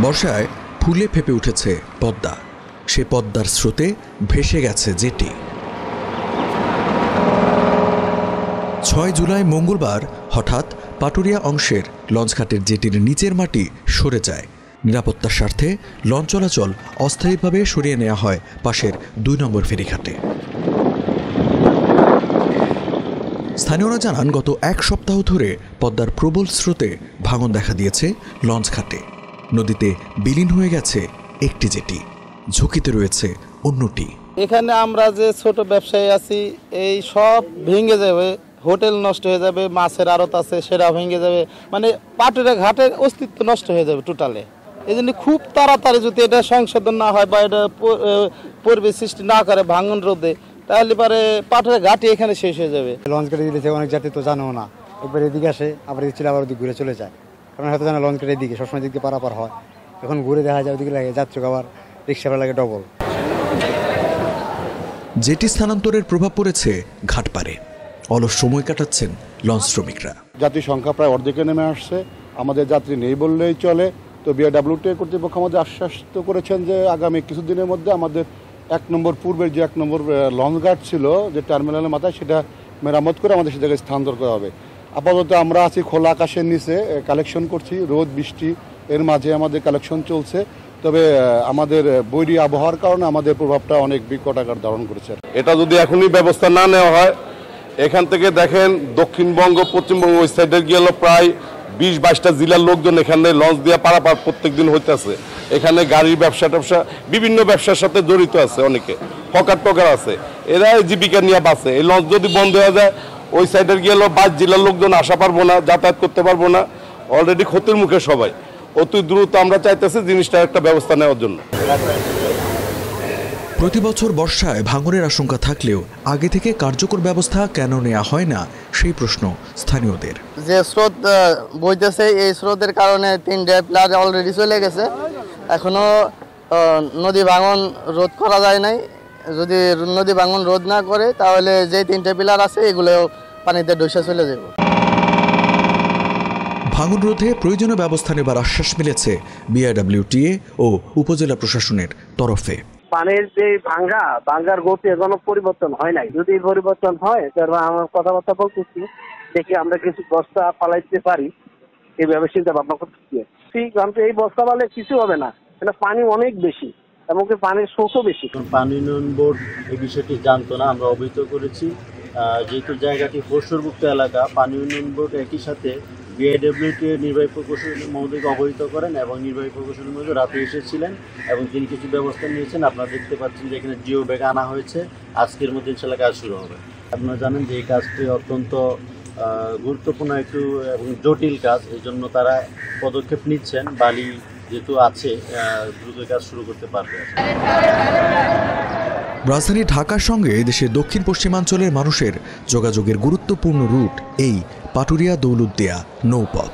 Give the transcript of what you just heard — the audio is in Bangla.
বর্ষায় ফুলে ফেপে উঠেছে পদ্মা। সে পদ্মার স্রোতে ভেসে গেছে জেটি। ৬ জুলাই মঙ্গলবার হঠাৎ পাটুরিয়া অংশের লঞ্চঘাটের জেটির নিচের মাটি সরে যায়। নিরাপত্তার স্বার্থে লঞ্চ চলাচল অস্থায়ীভাবে সরিয়ে নেওয়া হয় পাশের ২ নম্বর ফেরিঘাটে। স্থানীয়রা জানান, গত ১ সপ্তাহ ধরে পদ্মার প্রবল স্রোতে ভাঙন দেখা দিয়েছে লঞ্চঘাটে। নদীতে বিলীন হয়ে গেছে একটি জেটি, ঝুঁকিতে রয়েছে অন্যটি। এখানে আমরা যে ছোট ব্যবসায়ী আছি, এই সব ভেঙে যাবে, হোটেল নষ্ট হয়ে যাবে, মাছের আড়ত আছে সেটা ভেঙে যাবে, মানে পাটুরিয়া ঘাটের অস্তিত্ব নষ্ট হয়ে যাবে টোটালে। এই জন্য খুব তাড়াতাড়ি যদি এটা সংশোধন না হয় বা এটা পরিবেশ সৃষ্টি না করে ভাঙন রোধে, তাহলে পরে পাটুরিয়া ঘাটই এখানে শেষ হয়ে যাবে। লঞ্চ ঘাটে দিয়েছে অনেক যাত্রী তো জানো না, একবার এদিকে আসে আবার এদিকে ছিল আবার ওদিকে ঘুরে চলে যায়, কারণ হয়তো জানা লঞ্চ ঘাটের দিকে সবসময় দিকে পারাপার হয়। এখন ঘুরে দেখা যায় ওদিকে লাগে যাত্রী আবার রিক্সা ভাড়া লাগে ডবল। জেটি স্থানান্তরের প্রভাব পড়েছে ঘাটপাড়ে। অলস সময় কাটাচ্ছেন লঞ্চ শ্রমিকরা। যাত্রী সংখ্যা প্রায় অর্ধেকে নেমে আসছে, আমাদের যাত্রী নেই বললেই চলে। তো বিআরডব্লিউটি কর্তৃপক্ষ আমাদের আশ্বস্ত করেছেন যে আগামী কিছুদিনের মধ্যে আমাদের ১ নম্বর পূর্বের যে ১ নম্বর লঞ্চ ঘাট ছিল যে টার্মিনালের মাথায়, সেটা মেরামত করে আমাদের সে জায়গায় স্থানান্তর করা হবে। আপাতত আমরা আছি খোলা আকাশের নিচে, কালেকশন করছি, রোদ বৃষ্টি এর মাঝে আমাদের কালেকশন চলছে। তবে আমাদের বৈরী আবহাওয়ার কারণে আমাদের প্রভাবটা অনেক বিকট আকার ধারণ করেছে। এটা যদি এখনই ব্যবস্থা না নেওয়া হয়, এখান থেকে দেখেন দক্ষিণবঙ্গ পশ্চিমবঙ্গ ওই সাইডে গেল প্রায় ২০-২২টা জেলার লোকজন এখানে লঞ্চ দিয়ে পারাপার প্রত্যেক দিন হইতেছে। এখানে গাড়ির ব্যবসা বিভিন্ন ব্যবসার সাথে জড়িত আছে, অনেকে হকার আছে, এরা জীবিকা নিয়ে বাঁচে। এই লঞ্চ যদি বন্ধ হয়ে যায়, ওই সাইডে গেল ২২ জেলার লোকজন আসা পারবো না, যাতায়াত করতে পারবো না, অলরেডি ক্ষতির মুখে সবাই। অতি দ্রুত আমরা চাইতেছি জিনিসটা একটা ব্যবস্থা নেওয়ার জন্য। প্রতি বছর বর্ষায় ভাঙনের আশঙ্কা থাকলেও আগে থেকে কার্যকর ব্যবস্থা কেন নেওয়া হয় না, সেই প্রশ্ন স্থানীয়দের। যে স্রোত বইতেছে, এই স্রোতের কারণে 3 প্লার অলরেডি চলে গেছে, এখনো নদী ভাঙন রোধ করা যায় নাই। যদি নদী ভাঙন রোধ না করে, তাহলে যে 3টে পিলার আছে এগুলো পানিতে ডুবে চলে যাবে। ভাঙন রোধে প্রয়োজনীয় ব্যবস্থা নেবার আশ্বাস মিলেছে বিআরডব্লিউটিএ ও উপজেলা প্রশাসনের তরফে। পানির যে ভাঙ্গার গতি এখনো পরিবর্তন হয় নাই। যদি পরিবর্তন হয়, তাহলে আমরা কথাবার্তা বলতেছি, দেখি আমরা কিছু বস্তা পালাইতে পারি, এইভাবে চিন্তা ভাবনা করতেছি। ঠিক, এই বস্তা পালে কিছু হবে না, এটা পানি অনেক বেশি, এমনকি পানির স্রোতও বেশি। পানি উন্নয়ন বোর্ড এই বিষয়টি জানতো না, আমরা অবহিত করেছি। যেহেতু জায়গাটি ফসলমুক্ত এলাকা, পানি উন্নয়ন বোর্ড একই সাথে বিআইডব্লিউটি নির্বাহী প্রকৌশলী মহোদয়কে অবহিত করেন এবং নির্বাহী প্রকৌশলী মহোদয় রাতে এসেছিলেন এবং তিনি কিছু ব্যবস্থা নিয়েছেন। আপনারা দেখতে পাচ্ছেন যে এখানে জিও ব্যাগ আনা হয়েছে, আজকের মধ্যে ইনশাআল্লাহ কাজ শুরু হবে। আপনারা জানেন যে এই কাজটি অত্যন্ত গুরুত্বপূর্ণ একটু এবং জটিল কাজ, এই জন্য তারা পদক্ষেপ নিচ্ছেন। বালি যেহেতু আছে, দ্রুত কাজ শুরু করতে পারবে। রাজধানী ঢাকার সঙ্গে দেশের দক্ষিণ পশ্চিমাঞ্চলের মানুষের যোগাযোগের গুরুত্বপূর্ণ রুট এই পাটুরিয়া দৌলতদিয়া নৌপথ।